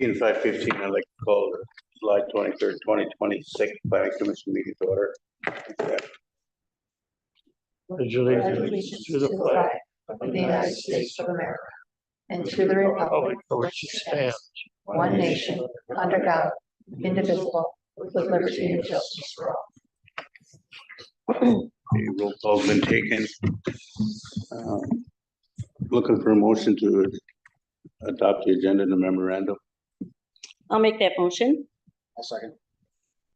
In 5:15, I'd like to call the July 23rd, 2026 Planning Commission meeting to order. Pledge allegiance to the flag of the United States of America and to the republic for which it stands, one nation, under God, indivisible, with liberty and justice for all. The roll call's been taken. Looking for a motion to adopt the agenda and the memorandum. I'll make that motion. I'll second.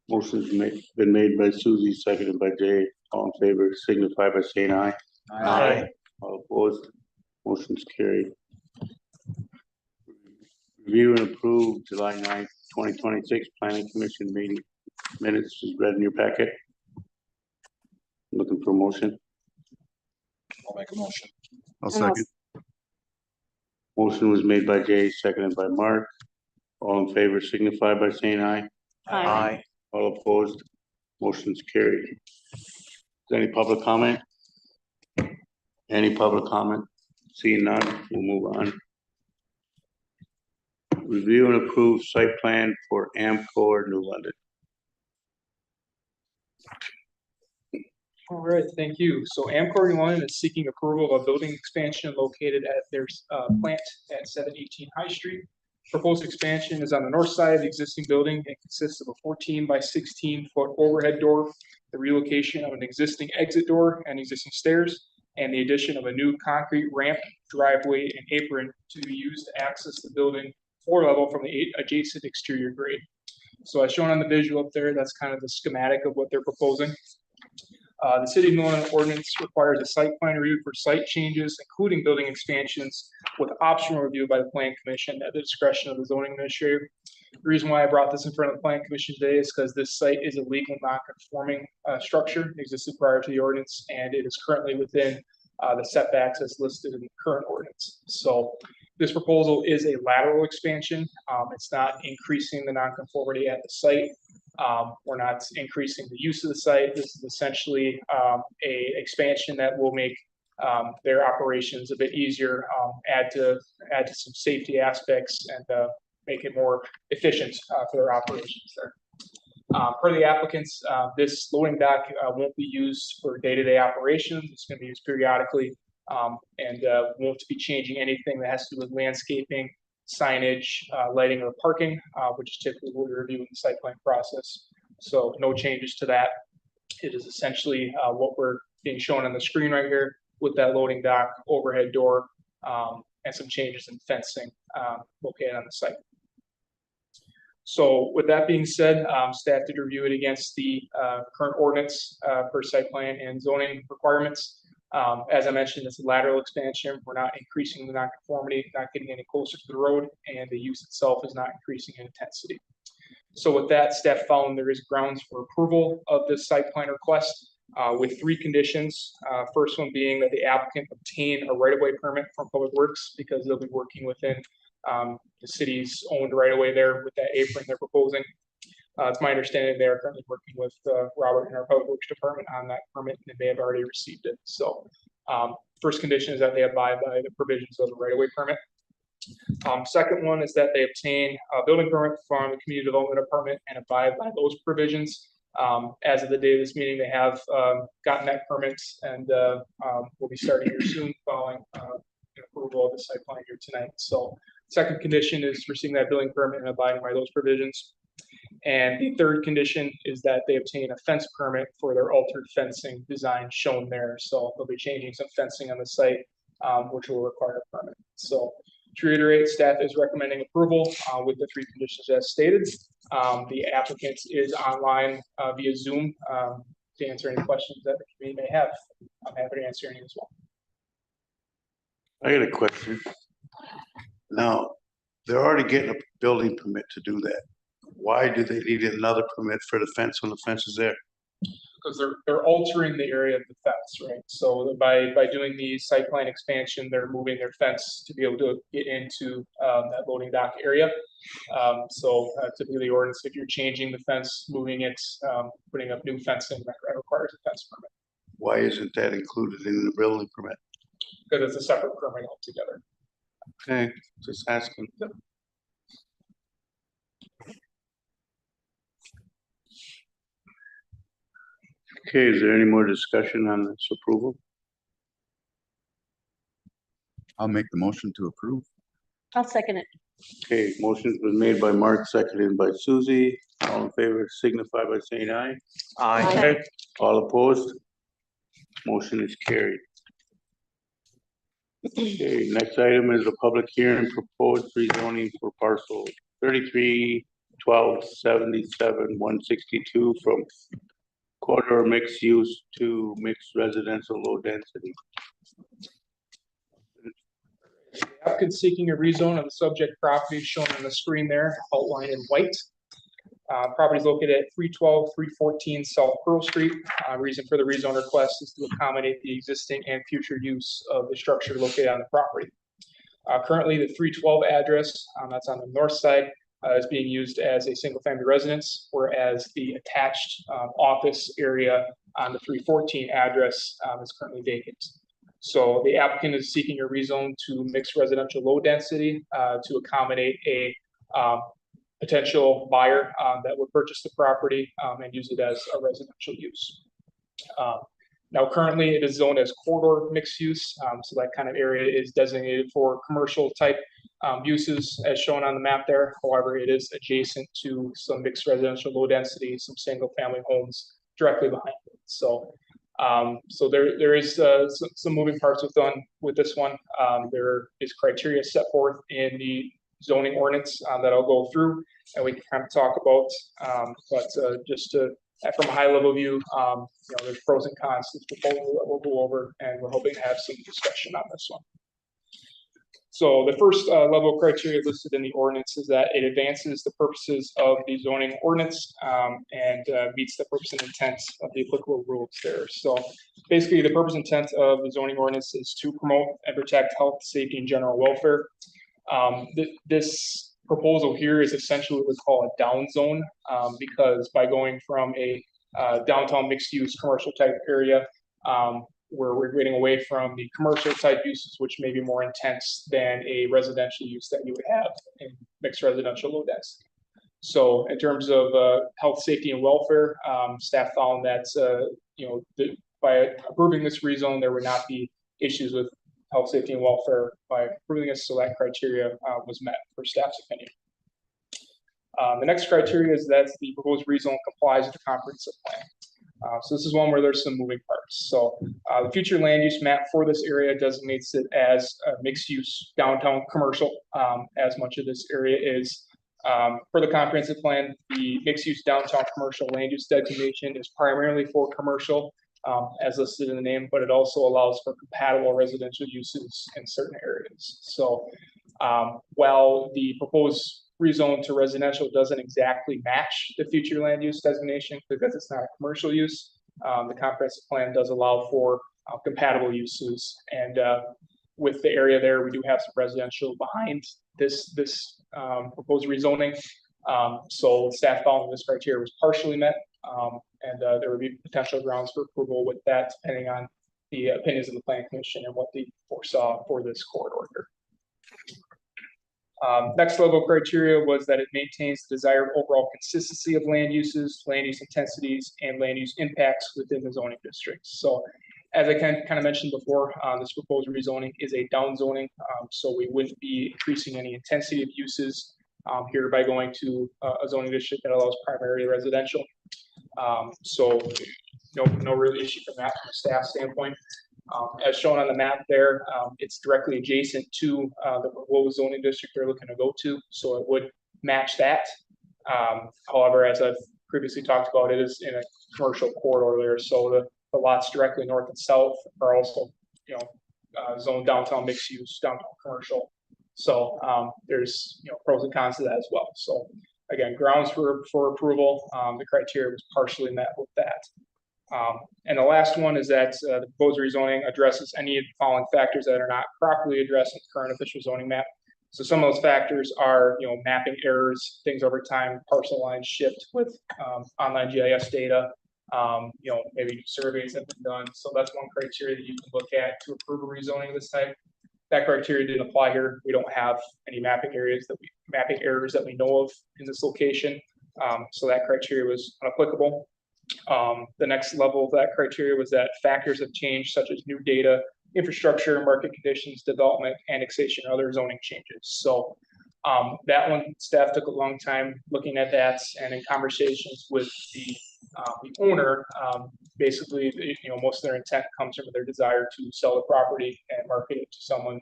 Motion's been made by Susie, seconded by Jay. All in favor signify by saying aye. Aye. All opposed, motion's carried. Review and approve July 9th, 2026 Planning Commission meeting minutes is read in your packet. Looking for a motion. I'll make a motion. I'll second. Motion was made by Jay, seconded by Mark. All in favor signify by saying aye. Aye. All opposed, motion's carried. Is there any public comment? Any public comment? Seeing none, we'll move on. Review and approve site plan for Amcor New London. All right, thank you. So Amcor New London is seeking approval of a building expansion located at their plant at 718 High Street. Proposed expansion is on the north side of the existing building and consists of a 14 by 16 foot overhead door, the relocation of an existing exit door and existing stairs, and the addition of a new concrete ramp, driveway, and apron to be used to access the building floor level from the adjacent exterior grade. So as shown on the visual up there, that's kind of the schematic of what they're proposing. The City of New London ordinance requires a site plan review for site changes, including building expansions, with optional review by the Plan Commission at the discretion of the zoning administrator. The reason why I brought this in front of the Plan Commission today is because this site is a legal non-conforming structure, existed prior to the ordinance, and it is currently within the setbacks as listed in the current ordinance. So this proposal is a lateral expansion. It's not increasing the nonconformity at the site. We're not increasing the use of the site. This is essentially a expansion that will make their operations a bit easier, add to some safety aspects, and make it more efficient for their operations there. Per the applicants, this loading dock won't be used for day-to-day operations. It's going to be used periodically, and won't be changing anything that has to do with landscaping, signage, lighting, or parking, which is typically what we review in the site plan process. So no changes to that. It is essentially what we're being shown on the screen right here with that loading dock, overhead door, and some changes in fencing located on the site. So with that being said, staff did review it against the current ordinance for site plan and zoning requirements. As I mentioned, it's a lateral expansion. We're not increasing the nonconformity, not getting any closer to the road, and the use itself is not increasing in intensity. So with that, staff found there is grounds for approval of this site plan request with 3 conditions. First one being that the applicant obtain a right-of-way permit from Public Works because they'll be working within the city's owned right-of-way there with that apron they're proposing. It's my understanding they are currently working with Robert in our Public Works Department on that permit, and they have already received it. So first condition is that they abide by the provisions of the right-of-way permit. Second one is that they obtain a building permit from the Community Development Department and abide by those provisions. As of the day of this meeting, they have gotten that permit, and we'll be starting here soon following approval of the site plan here tonight. So second condition is receiving that building permit and abiding by those provisions. And the third condition is that they obtain a fence permit for their altered fencing design shown there. So they'll be changing some fencing on the site, which will require a permit. So to reiterate, staff is recommending approval with the 3 conditions as stated. The applicant is online via Zoom to answer any questions that the committee may have. I'm happy to answer any as well. I got a question. Now, they're already getting a building permit to do that. Why do they need another permit for the fence when the fence is there? Because they're altering the area of the fence, right? So by doing the site plan expansion, they're moving their fence to be able to get into that loading dock area. So typically the ordinance, if you're changing the fence, moving it, putting up new fencing, that requires a fence permit. Why isn't that included in the building permit? Because it's a separate permit altogether. Okay, just asking. Okay, is there any more discussion on this approval? I'll make the motion to approve. I'll second it. Okay, motion's been made by Mark, seconded by Susie. All in favor signify by saying aye. Aye. All opposed? Motion is carried. Okay, next item is a public hearing proposed rezoning for parcel 33-12-77-162 from corridor mixed use to mixed residential low density. The applicant seeking a rezone of the subject property shown on the screen there, outlined in white. Property is located at 312, 314 South Pearl Street. Reason for the rezone request is to accommodate the existing and future use of the structure located on the property. Currently, the 312 address, that's on the north side, is being used as a single-family residence, whereas the attached office area on the 314 address is currently vacant. So the applicant is seeking a rezone to mixed residential low density to accommodate a potential buyer that would purchase the property and use it as a residential use. Now, currently it is zoned as corridor mixed use, so that kind of area is designated for commercial type uses as shown on the map there. However, it is adjacent to some mixed residential low density, some single family homes directly behind it. So there is some moving parts with this one. There is criteria set forth in the zoning ordinance that I'll go through and we can kind of talk about. But just to, from a high level view, there's pros and cons to the proposal that we'll go over, and we're hoping to have some discussion on this one. So the first level of criteria listed in the ordinance is that it advances the purposes of the zoning ordinance and meets the purpose and intent of the applicable rules there. So basically, the purpose and intent of the zoning ordinance is to promote and protect health, safety, and general welfare. This proposal here is essentially what we call a down zone because by going from a downtown mixed use commercial type area where we're getting away from the commercial type uses, which may be more intense than a residential use that you would have in mixed residential low density. So in terms of health, safety, and welfare, staff found that by approving this rezone, there would not be issues with health, safety, and welfare by approving this, so that criteria was met for staff's opinion. The next criteria is that the proposed rezone complies with the comprehensive plan. So this is one where there's some moving parts. So the future land use map for this area designates it as a mixed use downtown commercial, as much of this area is. For the comprehensive plan, the mixed use downtown commercial land use designation is primarily for commercial, as listed in the name, but it also allows for compatible residential uses in certain areas. So while the proposed rezone to residential doesn't exactly match the future land use designation because it's not a commercial use, the comprehensive plan does allow for compatible uses. And with the area there, we do have some residential behind this proposed rezoning. So staff found this criteria was partially met, and there would be potential grounds for approval with that, depending on the opinions of the Planning Commission and what they foresaw for this corridor here. Next level criteria was that it maintains the desired overall consistency of land uses, land use intensities, and land use impacts within the zoning districts. So as I kind of mentioned before, this proposed rezoning is a down zoning, so we wouldn't be increasing any intensity of uses here by going to a zoning district that allows primarily residential. So no real issue from that from a staff standpoint. As shown on the map there, it's directly adjacent to the proposed zoning district they're looking to go to, so it would match that. However, as I've previously talked about, it is in a commercial corridor there, so the lots directly north and south are also, zoned downtown mixed use, downtown commercial. So there's pros and cons to that as well. So again, grounds for approval. The criteria was partially met with that. And the last one is that the proposed rezoning addresses any of the following factors that are not properly addressed in the current official zoning map. So some of those factors are, mapping errors, things over time, parcel lines shift with online GIS data, maybe surveys have been done. So that's one criteria that you can look at to approve a rezoning of this type. That criteria didn't apply here. We don't have any mapping errors that we know of in this location. So that criteria was unapplicable. The next level of that criteria was that factors have changed such as new data, infrastructure, market conditions, development, annexation, or other zoning changes. So that one, staff took a long time looking at that, and in conversations with the owner, basically, most of their intent comes from their desire to sell the property and market it to someone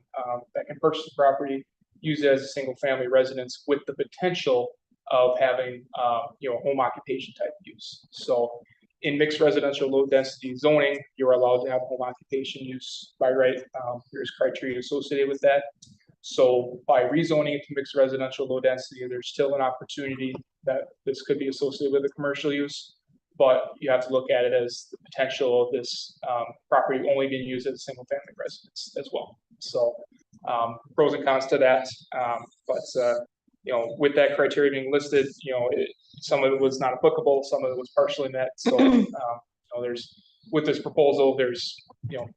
that can purchase the property, use it as a single family residence with the potential of having, home occupation type use. So in mixed residential low density zoning, you're allowed to have home occupation use by right. There's criteria associated with that. So by rezoning it to mixed residential low density, there's still an opportunity that this could be associated with a commercial use, but you have to look at it as the potential of this property only being used as a single family residence as well. So pros and cons to that, but with that criteria being listed, some of it was not applicable, some of it was partially met. So there's, with this proposal, there's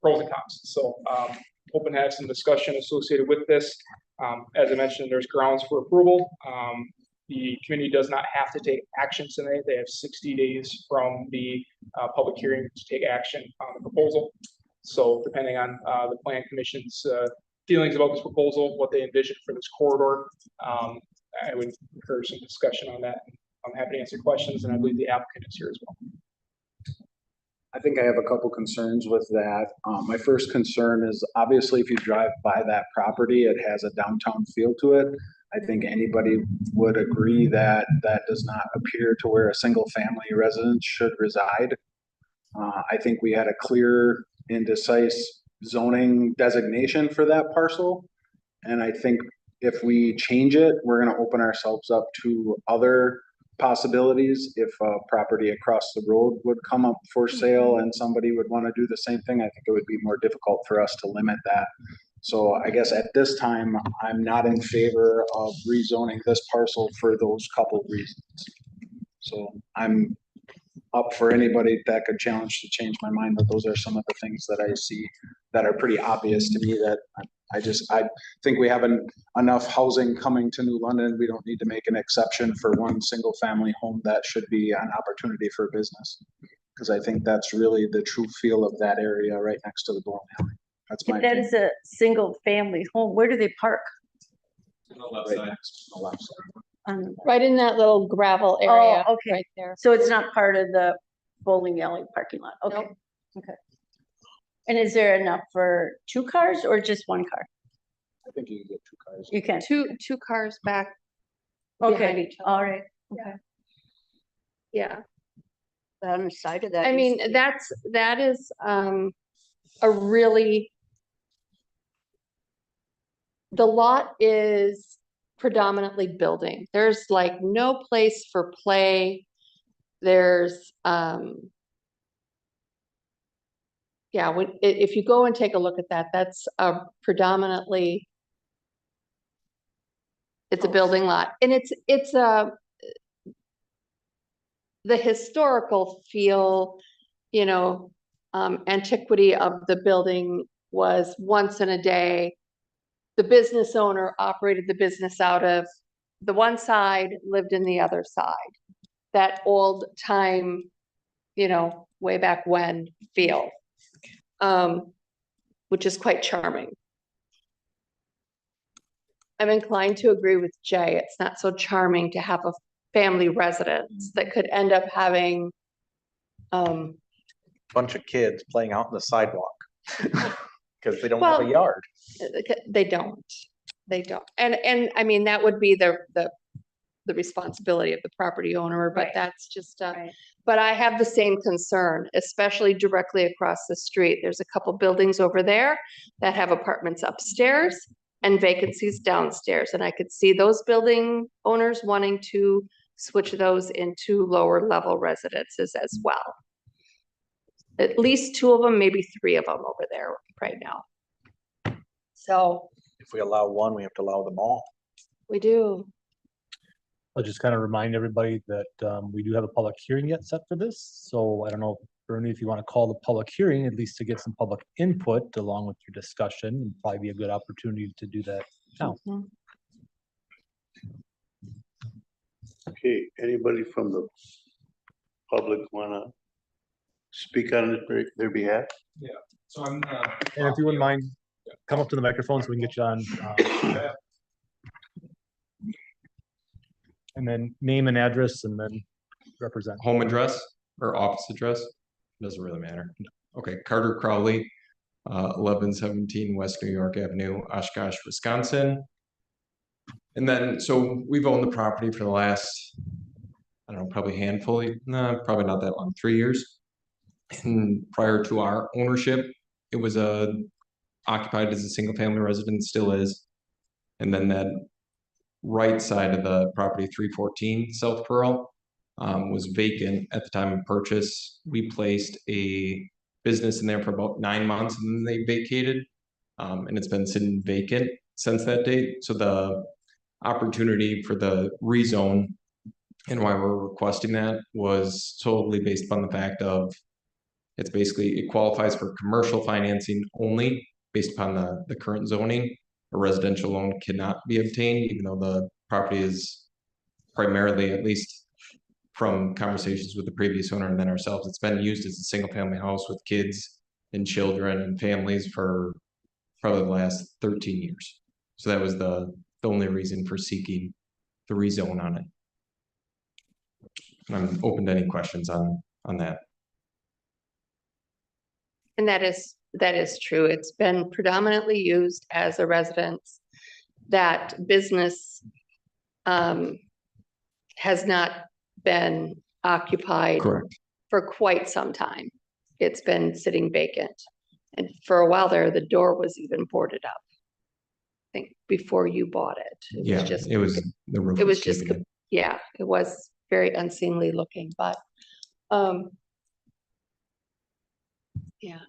pros and cons. So hoping to have some discussion associated with this. As I mentioned, there's grounds for approval. The committee does not have to take action tonight. They have 60 days from the public hearing to take action on the proposal. So depending on the Plan Commission's feelings about this proposal, what they envision for this corridor, I would encourage some discussion on that. I'm happy to answer questions, and I believe the applicant is here as well. I think I have a couple concerns with that. My first concern is obviously if you drive by that property, it has a downtown feel to it. I think anybody would agree that that does not appear to where a single family residence should reside. I think we had a clear and concise zoning designation for that parcel. And I think if we change it, we're going to open ourselves up to other possibilities. If a property across the road would come up for sale and somebody would want to do the same thing, I think it would be more difficult for us to limit that. So I guess at this time, I'm not in favor of rezoning this parcel for those couple reasons. So I'm up for anybody that could challenge to change my mind, but those are some of the things that I see that are pretty obvious to me that I think we have enough housing coming to New London. We don't need to make an exception for one single family home. That should be an opportunity for business. Because I think that's really the true feel of that area right next to the bowling alley. That's my If that opinion. is a single family home, where do they park? Right next to the left side. Right in that little gravel area. Oh, okay. Right there. So it's not part of the bowling alley parking lot? Okay, Nope. okay. And is there enough for 2 cars or just 1 car? I think you can get 2 cars. You can, Two cars back behind okay, each other. all right, okay. Yeah. On the side of that. I mean, that is a really, the lot is predominantly building. There's like no place for play. There's yeah, if you go and take a look at that, that's predominantly, it's a building lot, and it's the historical feel, antiquity of the building was once in a day. The business owner operated the business out of the one side, lived in the other side. That old time, way back when feel, which is quite charming. I'm inclined to agree with Jay. It's not so charming to have a family residence that could end up having bunch of kids playing out in the sidewalk because they don't have a yard. They don't. And I mean, that would be the responsibility of the property owner, but Right. that's just, Right. but I have the same concern, especially directly across the street. There's a couple buildings over there that have apartments upstairs and vacancies downstairs. And I could see those building owners wanting to switch those into lower level residences as well. At least 2 of them, maybe 3 of them over there right now. So If we allow one, we have to allow them all. we do. I'll just kind of remind everybody that we do have a public hearing yet set for this. So I don't know, Bernie, if you want to call the public hearing, at least to get some public input along with your discussion, and probably be a good opportunity to do that now. Okay, anybody from the public wanna speak on their behalf? So I'm, And if you wouldn't mind, come up to the microphone so we can get you on. And then name and address and then represent. Home address or office address, doesn't really matter. Okay, Carter Crowley, 1117 West New York Avenue, Oshkosh, Wisconsin. And then, so we've owned the property for the last, I don't know, probably handful, probably not that long, 3 years. And prior to our ownership, it was occupied as a single family residence, still is. And then that right side of the property, 314 South Pearl, was vacant at the time of purchase. We placed a business in there for about 9 months and then they vacated. And it's been sitting vacant since that date. So the opportunity for the rezone and why we're requesting that was totally based upon the fact of it's basically, it qualifies for commercial financing only based upon the current zoning. A residential loan cannot be obtained, even though the property is primarily, at least from conversations with the previous owner and then ourselves, it's been used as a single family house with kids and children and families for probably the last 13 years. So that was the only reason for seeking the rezone on it. And I'm open to any questions on that. And that is true. It's been predominantly used as a residence. That business has not been occupied Correct. for quite some time. It's been sitting vacant. And for a while there, the door was even boarded up. I think before you bought it. Yeah, it was the roof. It was just, caving in. yeah, it was very unseemly looking, but yeah.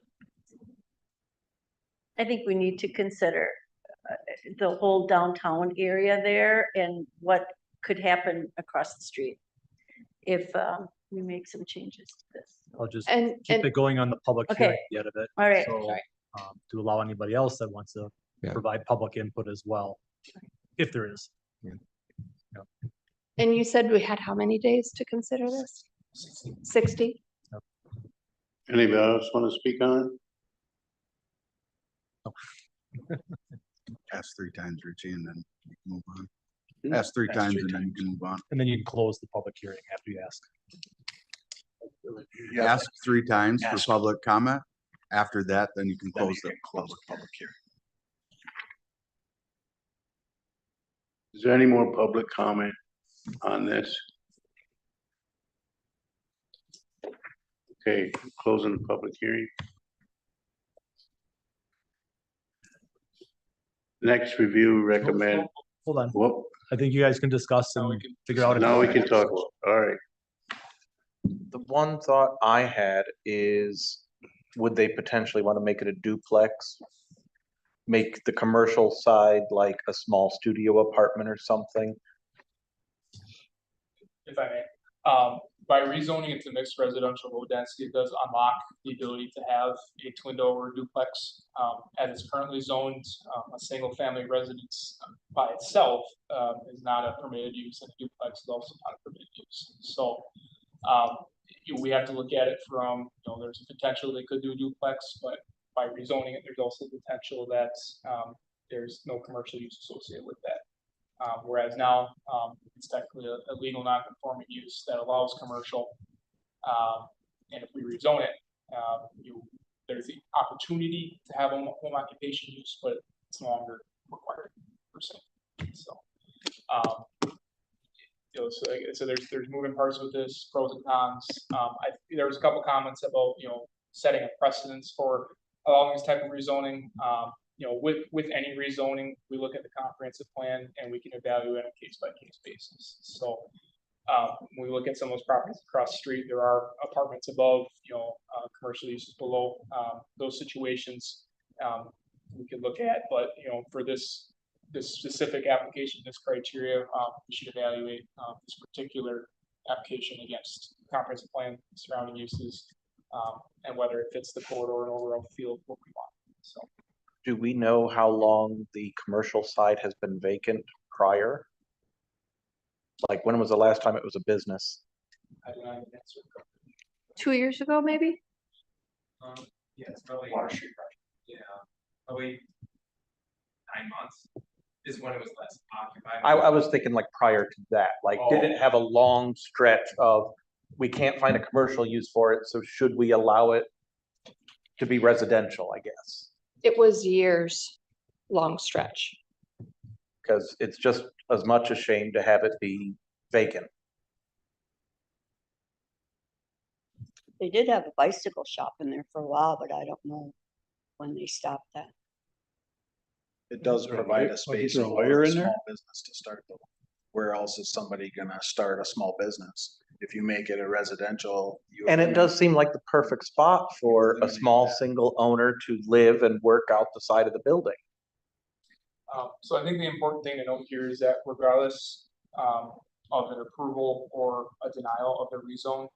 I think we need to consider the whole downtown area there and what could happen across the street if we make some changes to this. I'll just And keep it going on the public Okay. hearing yet of it. All right, So, sorry. to allow anybody else that wants to Yeah. provide public input as well, if there is. And you said we had how many days to consider this? 60? Anybody else want to speak on it? Ask 3 times, Richie, and then you can move on. Ask 3 times and then you can move on. And then you can close the public hearing after you ask. Ask 3 times for public comment. After that, then you can close the public hearing. Is there any more public comment on this? Okay, closing the public hearing. Next review recommend, Hold on. whoop, I think you guys can discuss and figure out. if- now we can talk, all right. The one thought I had is, would they potentially want to make it a duplex? Make the commercial side like a small studio apartment or something? if I may. By rezoning it to mixed residential low density, it does unlock the ability to have a twin door duplex. As it's currently zoned, a single family residence by itself is not a permitted use, and a duplex is also not a permitted use. So we have to look at it from, there's a potential they could do a duplex, but by rezoning it, there's also the potential that there's no commercial use associated with that. Whereas now, it's technically a legal non-conforming use that allows commercial. And if we rezone it, there's the opportunity to have home occupation use, but it's no longer required per se. So, so there's moving parts with this, pros and cons. There was a couple comments about, setting a precedence for allowing this type of rezoning. With any rezoning, we look at the comprehensive plan and we can evaluate on a case-by-case basis. So when we look at some of those properties across the street, there are apartments above, commercial uses below. Those situations we could look at, but for this specific application, this criteria, we should evaluate this particular application against the comprehensive plan, surrounding uses, and whether it fits the corridor and overall feel of what we want. So. Do we know how long the commercial side has been vacant prior? Like, when was the last time it was a business? I do not have an answer. 2 years ago, maybe? Yeah, it's probably. Water Street project. Yeah, probably 9 months is when it was less occupied. I was thinking like prior to that, like, did it have a long stretch of, we can't find a commercial use for it, so should we allow it to be residential, I guess? It was years, long stretch. Because it's just as much a shame to have it be vacant. They did have a bicycle shop in there for a while, but I don't know when they stopped that. It does Is there a provide lawyer- a space is there a for lawyer a in there? small business to start though. Where else is somebody gonna start a small business? If you make it a residential. you And it eliminate- does seem like the perfect spot for a small single owner to live and work out the side of the building. So I think the important thing to note here is that regardless of an approval or a denial of the rezone,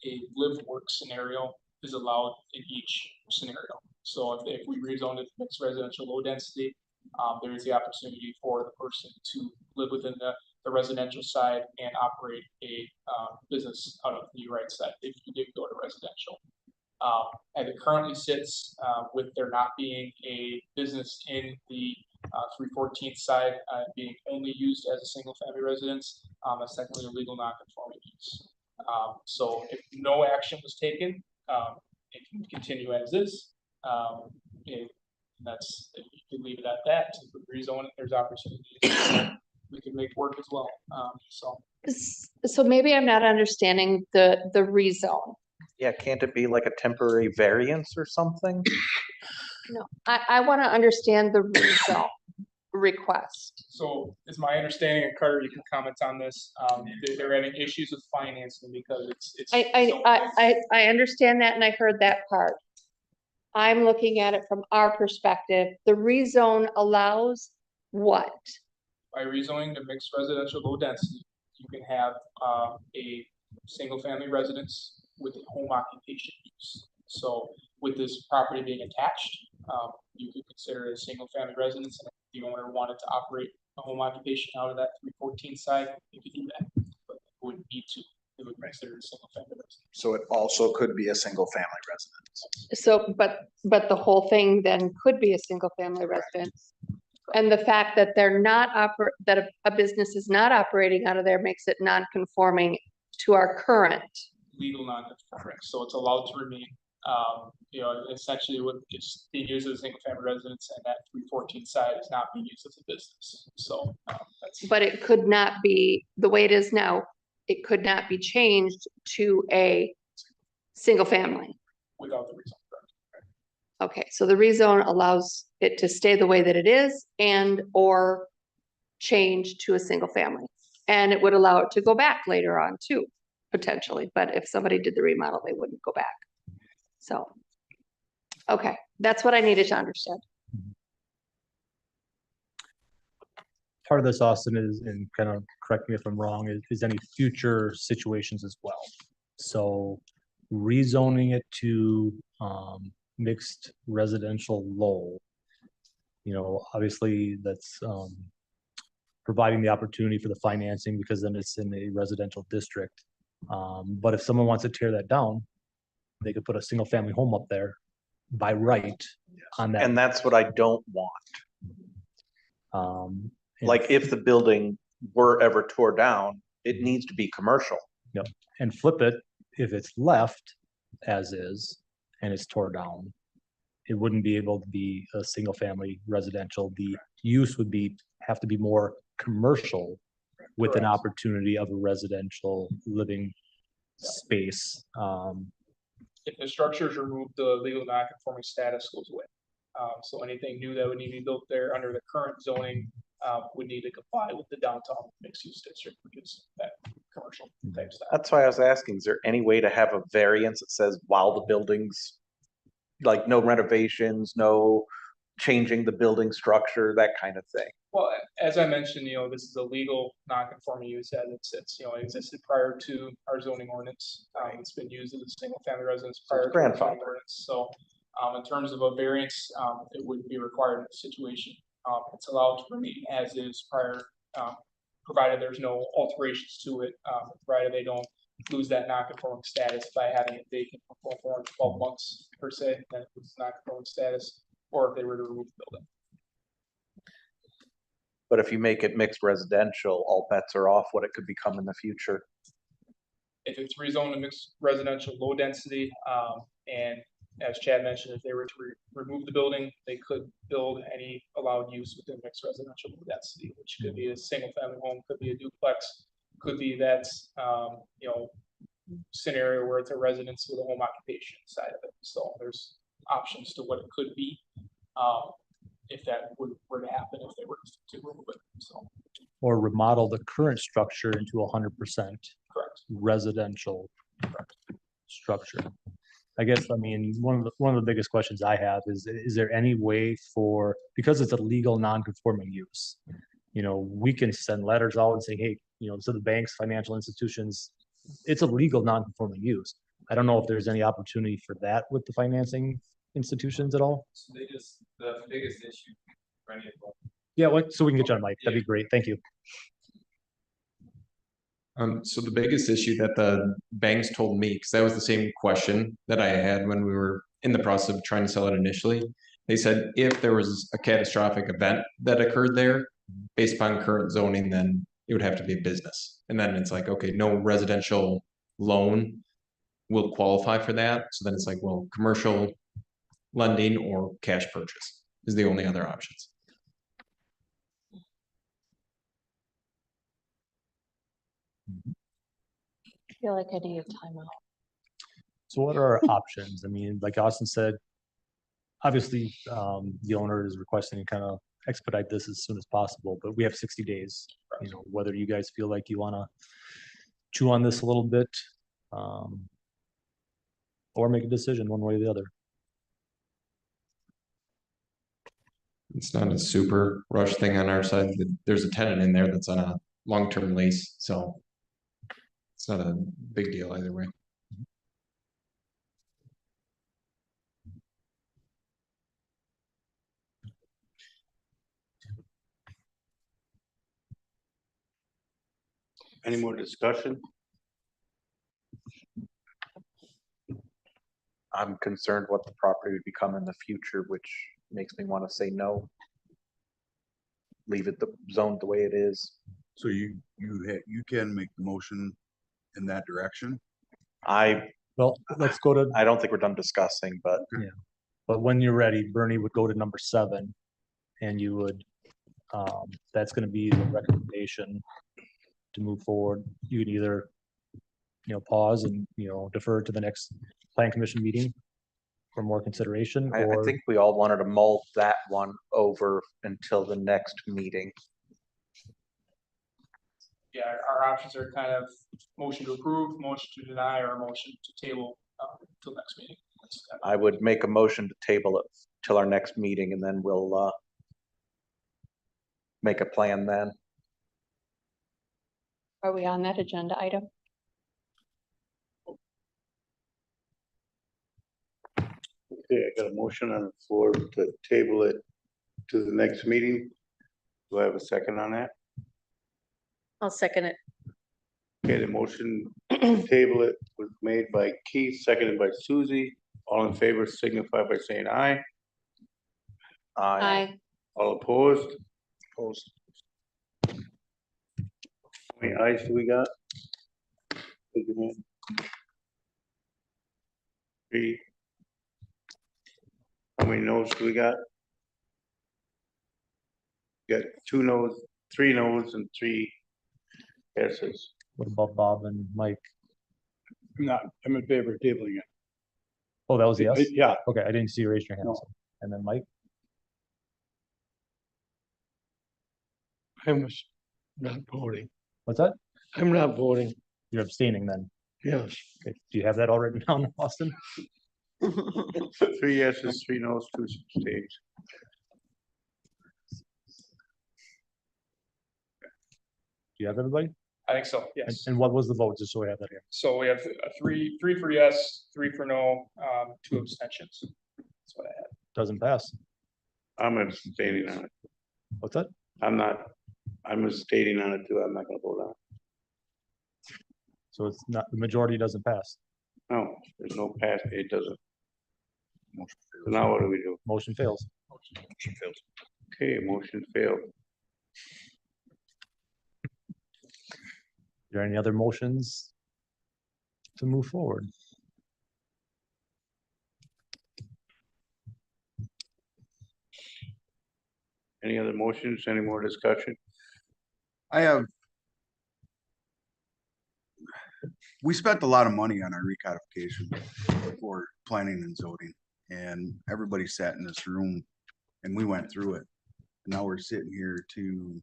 a live-work scenario is allowed in each scenario. So if we rezoned it mixed residential low density, there is the opportunity for the person to live within the residential side and operate a business out of the right side if you did go to residential. As it currently sits, with there not being a business in the 314th side, being only used as a single family residence, that's technically a legal non-conforming use. So if no action was taken, it can continue as is. That's, if you could leave it at that, if we rezone it, there's opportunities. We can make work as well, so. So maybe I'm not understanding the rezone. Yeah, can't it be like a temporary variance or something? No, I want to understand the rezone request. So it's my understanding, and Carter, you can comment on this, they're having issues with financing because it's. I understand that and I heard that part. I'm looking at it from our perspective. The rezone allows what? By rezoning to mixed residential low density, you can have a single family residence with a home occupation use. So with this property being attached, you could consider it a single family residence, and if the owner wanted to operate a home occupation out of that 314 side, you could do that, but it wouldn't need to. It would be considered a single family residence. So it also could be a single family residence. So, but the whole thing then could be a single family residence. And the fact that they're not that a business is not operating out of there makes it non-conforming to our current. Legal non-conforming, so it's allowed to remain, essentially what it's being used as a single family residence, and that 314 side is not being used as a business, so that's. But it could not be, the way it is now, it could not be changed to a single family. Without the rezone. Okay, so the rezone allows it to stay the way that it is and or change to a single family. And it would allow it to go back later on too, potentially, but if somebody did the remodel, they wouldn't go back. So, okay, that's what I needed to understand. Part of this, Austin, is, and kind of correct me if I'm wrong, is any future situations as well. So rezoning it to mixed residential low, obviously that's providing the opportunity for the financing because then it's in a residential district. But if someone wants to tear that down, they could put a single family home up there by right on that. And that's what I don't want. Like if the building were ever tore down, it needs to be commercial. And flip it, if it's left as is and it's tore down, it wouldn't be able to be a single family residential. The use would have to be more commercial with an opportunity of a residential living space. If the structure is removed, the legal non-conforming status goes away. So anything new that would need to be built there under the current zoning would need to comply with the downtown mixed-use district, which is that commercial type style. That's why I was asking, is there any way to have a variance that says while the building's, like no renovations, no changing the building structure, that kind of thing? Well, as I mentioned, this is a legal non-conforming use as it sits, it existed prior to our zoning ordinance. It's been used as a single family residence prior to our zoning ordinance. So in terms of a variance, it wouldn't be required in this situation. It's allowed to remain as is prior, provided there's no alterations to it, provided they don't lose that non-conforming status by having it vacant for 12 months per se, then it's non-conforming status, or if they were to remove the building. But if you make it mixed residential, all bets are off what it could become in the future. If it's rezoned to mixed residential, low density, and as Chad mentioned, if they were to remove the building, they could build any allowed use within mixed residential low density, which could be a single family home, could be a duplex, could be that, you know, scenario where it's a residence with a home occupation side of it. So there's options to what it could be, if that were to happen, if they were to remove it, so. Or remodel the current structure into 100% Correct. residential structure. I guess, I mean, one of the biggest questions I have is there any way for, because it's a legal non-conforming use, you know, we can send letters out and say, hey, you know, to the banks, financial institutions, it's a legal non-conforming use. I don't know if there's any opportunity for that with the financing institutions at all. So they just, the biggest issue for any of them. Yeah, what, so we can get you on mic. That'd be great. Thank you. So the biggest issue that the banks told me, because that was the same question that I had when we were in the process of trying to sell it initially. They said if there was a catastrophic event that occurred there, based upon current zoning, then it would have to be a business. And then it's like, okay, no residential loan will qualify for that. So then it's like, well, commercial lending or cash purchase is the only other options. I feel like I need a timeout. So what are our options? I mean, like Austin said, obviously, the owner is requesting to kind of expedite this as soon as possible, but we have 60 days, you know, whether you guys feel like you want to chew on this a little bit, or make a decision one way or the other. It's not a super rush thing on our side. There's a tenant in there that's on a long-term lease, so it's not a big deal either way. Any more discussion? I'm concerned what the property would become in the future, which makes me want to say no. Leave it zoned the way it is. So you can make the motion in that direction. Well, let's go to, I don't think we're done discussing, but but when you're ready, Bernie would go to number 7, and you would, that's gonna be the recommendation to move forward. You can either, you know, pause and, you know, defer to the next plan commission meeting for more consideration, I or think we all wanted to mull that one over until the next meeting. Yeah, our options are kind of motion to approve, motion to deny, or a motion to table till next meeting. I would make a motion to table it till our next meeting, and then we'll make a plan then. Are we on that agenda item? Okay, I got a motion on the floor to table it to the next meeting. Do I have a second on that? I'll second it. Okay, the motion to table it was made by Keith, seconded by Susie. All in favor signify by saying aye. Aye. All opposed? Opposed. How many ayes do we got? Raise your hand. 3. How many noes do we got? Got 2 noes, 3 noes, and 3 yeses. what about Bob and Mike? I'm in favor of tabling it. Oh, that was a yes? Yeah. Okay, I didn't see you raise your hand. No. And then Mike? I'm not voting. What's that? I'm not voting. You're abstaining then? Yes. Okay, do you have that all written down, Austin? 3 yeses, 3 noes, 2 abstains. Do you have everybody? I think so, And, yes. and what was the vote, just so we have that here? So we have three for yes, 3 for no, 2 abstentions. That's what I had. Doesn't pass. I'm abstaining on it. What's that? I'm abstaining on it too. I'm not gonna vote on it. So it's not, the majority doesn't pass. No, there's no pass, it doesn't. Motion So fails. now what do we do? Motion fails. Okay, motion failed. Are there any other motions to move forward? Any other motions, any more discussion? We spent a lot of money on our recodification for planning and zoning, and everybody sat in this room and we went through it. Now we're sitting here to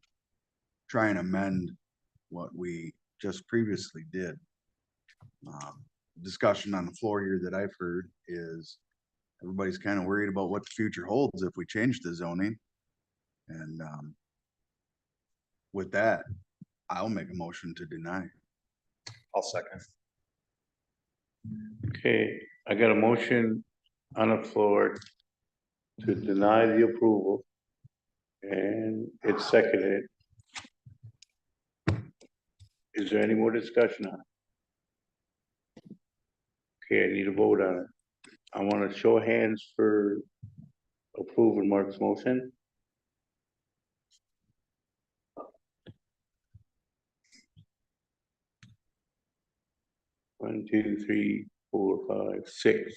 try and amend what we just previously did. Discussion on the floor here that I've heard is everybody's kind of worried about what the future holds if we change the zoning. And with that, I'll make a motion to deny. I'll second. Okay, I got a motion on the floor to deny the approval. And it's seconded. Is there any more discussion on it? Okay, I need a vote on it. I want to show of hands for approving Mark's motion. One, two, three, 4, 5, 6.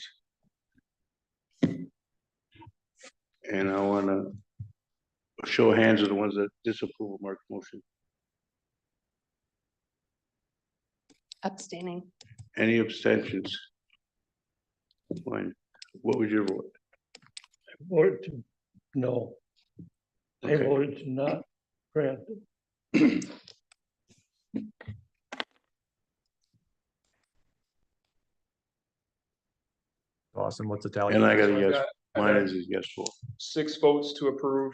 And I want to show of hands of the ones that disapprove of Mark's motion. Abstaining. Any abstentions? Fine. What was your vote? Voted to, no. I Okay. voted to not grant it. Awesome. What's the tally? And I got So a I've yes. got- I've Mine got is a yes vote. 6 votes to approve,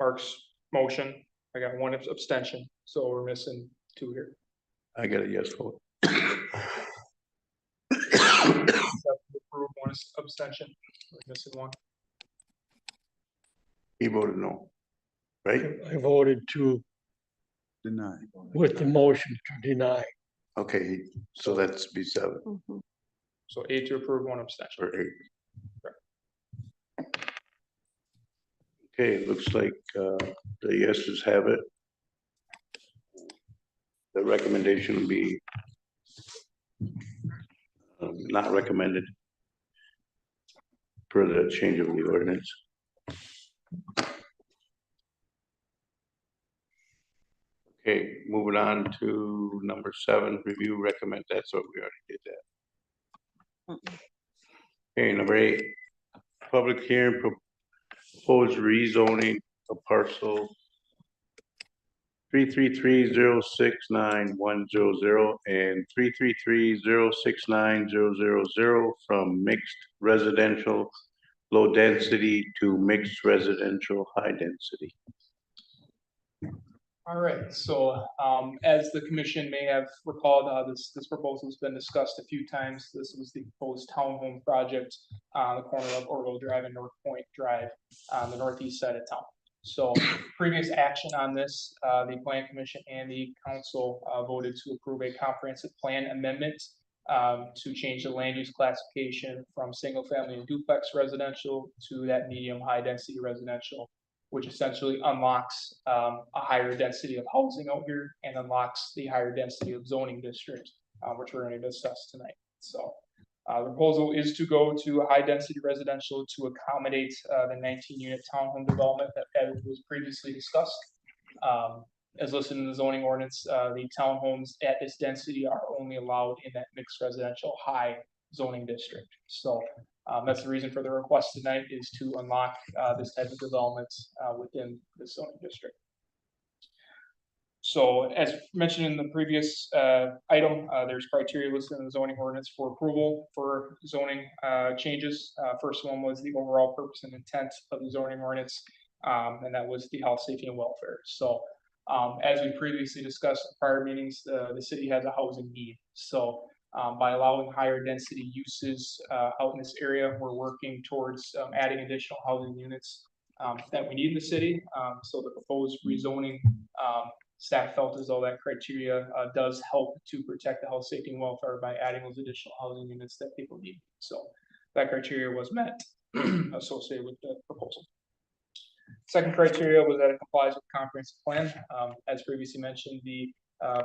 Mark's motion. I got 1 abstention, so we're missing 2 here. I got a yes vote. Approve, 1 abstention, we're missing 1. He voted no. Right? I voted to, Deny. with the motion to deny. Okay, so that's B7 Mhm. So 8 to approve, 1 abstention. or 8. Okay, it looks like the yeses have it. The recommendation would be not recommended for the change of the ordinance. Okay, moving on to number 7, review, recommend, that's what we already did that. Okay, number 8, public hearing, proposed rezoning of parcel 333-069-100 and 333-069-000 from mixed residential low density to mixed residential high density. All right, so as the commission may have recalled, this proposal has been discussed a few times. This was the proposed townhome project on the corner of Orville Drive and North Point Drive on the northeast side of town. So previous action on this, the Plan Commission and the council voted to approve a comprehensive plan amendment to change the land use classification from single family and duplex residential to that medium high density residential, which essentially unlocks a higher density of housing out here and unlocks the higher density of zoning district, which we're going to discuss tonight. So the proposal is to go to a high density residential to accommodate the 19-unit townhome development that was previously discussed. As listed in the zoning ordinance, the townhomes at this density are only allowed in that mixed residential high zoning district. So that's the reason for the request tonight, is to unlock this type of development within the zoning district. So as mentioned in the previous item, there's criteria listed in the zoning ordinance for approval for zoning changes. First one was the overall purpose and intent of the zoning ordinance, and that was the health, safety, and welfare. So as we previously discussed in prior meetings, the city has a housing need. So by allowing higher density uses out in this area, we're working towards adding additional housing units that we need in the city. So the proposed rezoning Staff felt as though that criteria does help to protect the health, safety, and welfare by adding those additional housing units that people need. So that criteria was met associated with the proposal. Second criteria was that it complies with the comprehensive plan. As previously mentioned, the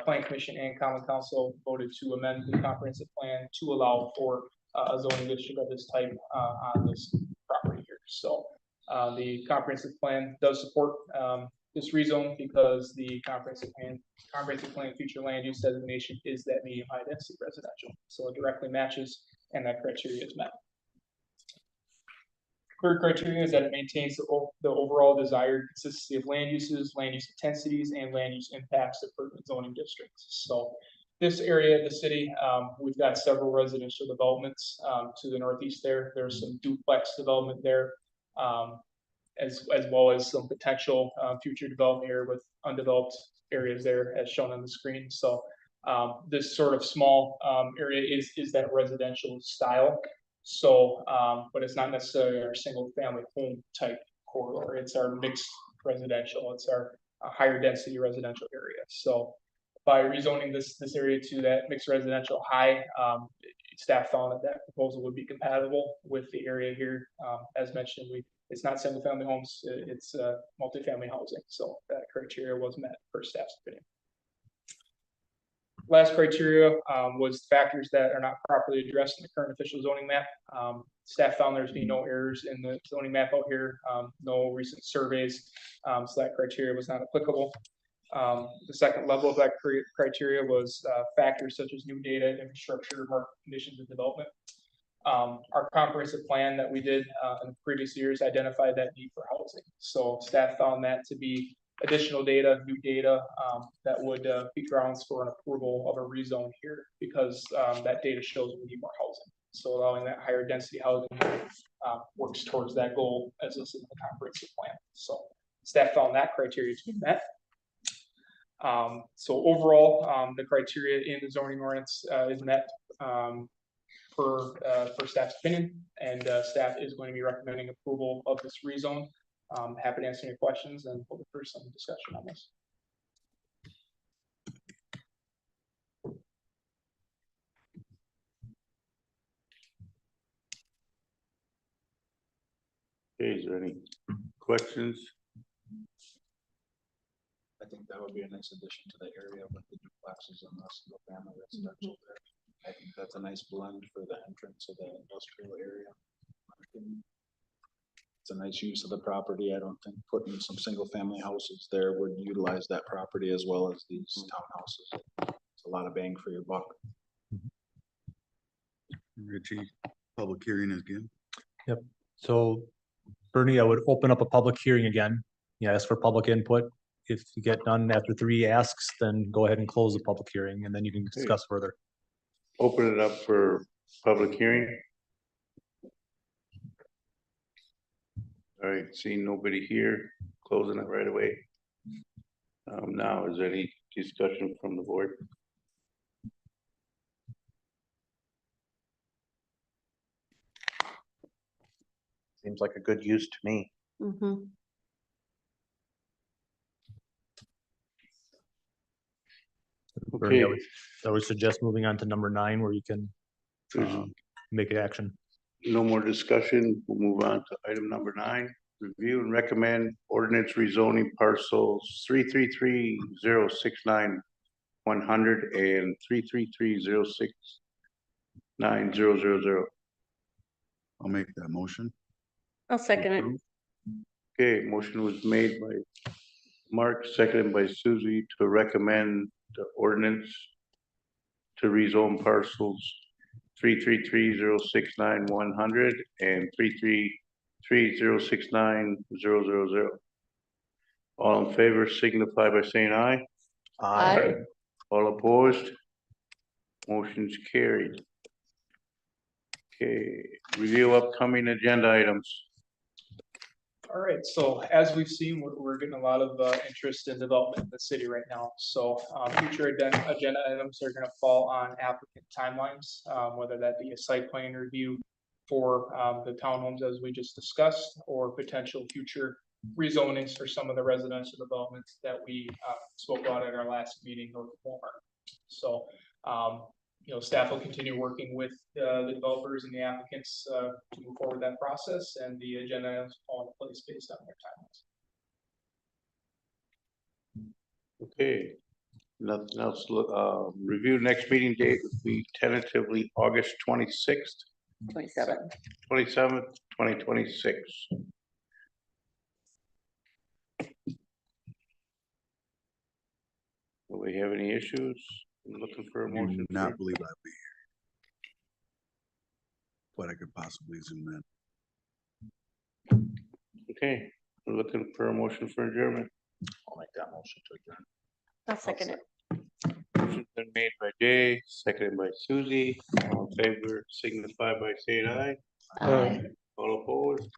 Plan Commission and Common Council voted to amend the comprehensive plan to allow for a zoning district of this type on this property here. So the comprehensive plan does support this rezone because the comprehensive plan future land use designation is that medium high density residential. So it directly matches and that criteria is met. Third criteria is that it maintains the overall desired consistency of land uses, land use intensities, and land use impacts of pertinent zoning districts. So this area of the city, we've got several residential developments to the northeast there. There's some duplex development there, as well as some potential future development here with undeveloped areas there as shown on the screen. So this sort of small area is that residential style. So, but it's not necessarily our single family home type corridor. It's our mixed residential. It's our higher density residential area. So by rezoning this area to that mixed residential high, staff found that proposal would be compatible with the area here. As mentioned, it's not single family homes, it's multifamily housing. So that criteria was met per staff's opinion. Last criteria was factors that are not properly addressed in the current official zoning map. Staff found there's been no errors in the zoning map out here, no recent surveys, so that criteria was not applicable. The second level of that criteria was factors such as new data, infrastructure, market conditions, and development. Our comprehensive plan that we did in previous years identified that need for housing. So staff found that to be additional data, new data that would be grounds for an approval of a rezone here because that data shows we need more housing. So allowing that higher density housing works towards that goal as listed in the comprehensive plan. So staff found that criteria to be met. So overall, the criteria in the zoning ordinance is met for staff's opinion, and staff is going to be recommending approval of this rezone. Happy to answer any questions and we'll defer some discussion on this. Okay, is there any questions? I think that would be a nice addition to the area with the duplexes and the single family residential there. I think that's a nice blend for the entrance of the industrial area. It's a nice use of the property. I don't think putting some single family houses there would utilize that property as well as these townhouses. It's a lot of bang for your buck. Richie, public hearing is good. Yep. So Bernie, I would open up a public hearing again. You ask for public input. If you get done after 3 asks, then go ahead and close the public hearing and then you can discuss further. Open it up for public hearing. All right, seeing nobody here, closing it right away. Now, is there any discussion from the board? Seems like a good use to me. Mm-hmm. Bernie, Okay. I would suggest moving on to number 9 where you can There's make action. no more discussion. We'll move on to item number 9. Review and recommend ordinance rezoning parcels 333-069-100 and 333-069-000. I'll make that motion. I'll second it. Okay, motion was made by Mark, seconded by Susie to recommend the ordinance to rezone parcels 333-069-100 and 333-069-000. All in favor signify by saying aye. Aye. All opposed? Motion's carried. Okay, review upcoming agenda items. All right, so as we've seen, we're getting a lot of interest in development in the city right now. So future agenda items are going to fall on applicant timelines, whether that be a site plan review for the townhomes as we just discussed, or potential future rezonings for some of the residential developments that we spoke about at our last meeting of Walmart. So, staff will continue working with the developers and the applicants to move forward that process, and the agenda is all in place based on their timelines. Okay, nothing else, review next meeting date would be tentatively August 26th, 27. 27th, 2026. Do we have any issues? I'm looking for a I motion. do for- not believe I'll be here. But I could possibly zoom in. Okay, we're looking for a motion for adjournment. I'll make that motion to adjourn. I'll second it. Motion's been made by Jay, seconded by Susie. All in favor, signify by saying aye. Aye. All opposed?